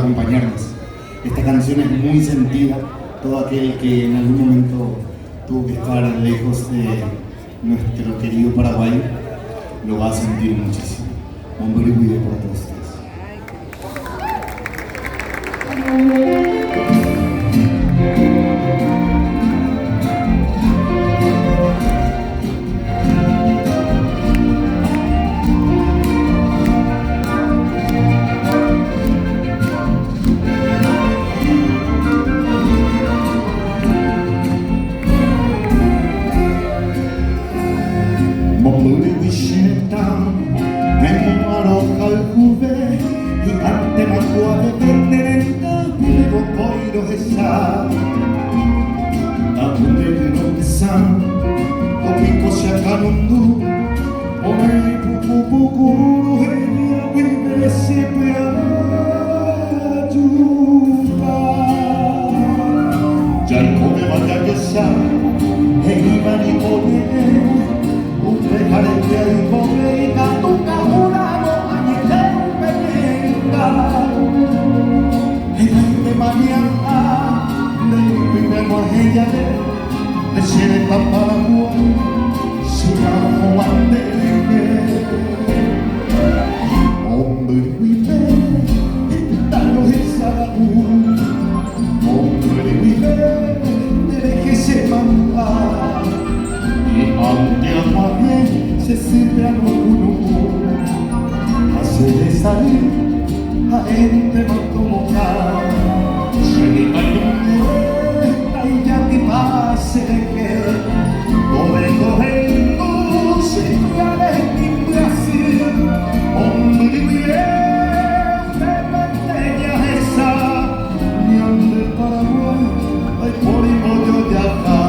acompañarnos. Esta canción es muy sentida. Todo aquel que en algún momento tuvo que estar lejos de nuestro querido Paraguay lo va a sentir muchísimo. Hombre, cuide por todos ustedes. Mori viscetam, memoro calcuve, gigante macuave perderenda, vivo coiro esa. Abunde no pesan, o pico se acanundu, o me pupu genia vive se peayuda. Ya el come vaya que sa, e iba ni pone. Dejaré ahí pobre y catuca jurado añetero peñenga. El aire mañana de vivemos ella de ser papagua si no bandere. Hombre vive dando esa hombre vive de que se manda. Aunque amarme se sirve a uno, hace de salir a gente más como acá. Se le cae y ya te pase de que corriendo se cae en Brasil. Hombre bien de botella esa, ni ande Paraguay, ay por y pollo de acá.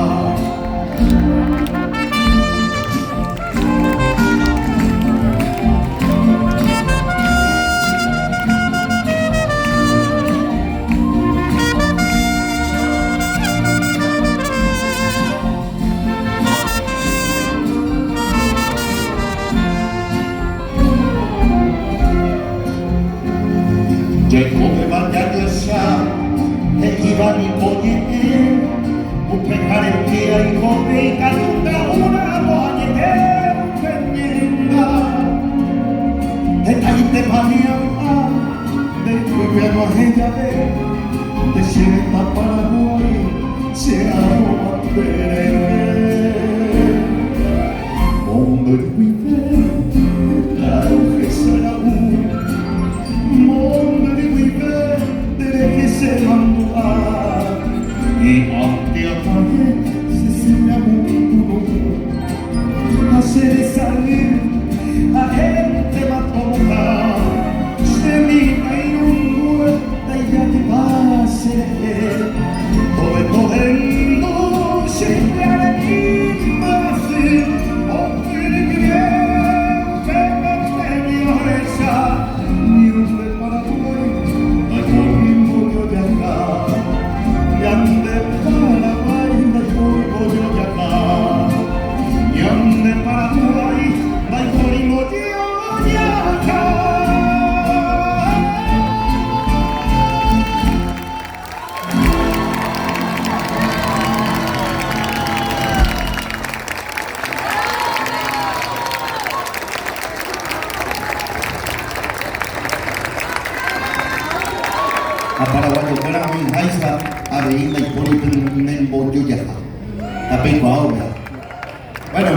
Que come vaya Diosa, e iba ni poñe, un pecare que hay come y caduca una moñete, peñenga. Ahí te maniaba, de gobierno ella de cierta Paraguay, se arroba perenne. Hombre vive, claro que será y aunque apague se siente amuno, hace salir a gente más tonta. Se mira y un vuelta y ya te pase todo el mundo siempre a la así. Hombre bien que no tenía esa ni un de Paraguay, ay por mi pollo de acá. Y ande Paraguay, no hay pollo de acá. Y ande Paraguay, no hay pollo de acá. A Paraguay, fuera muy jaisa, a reírla y por el pollo de acá. A peco ahora. Bueno.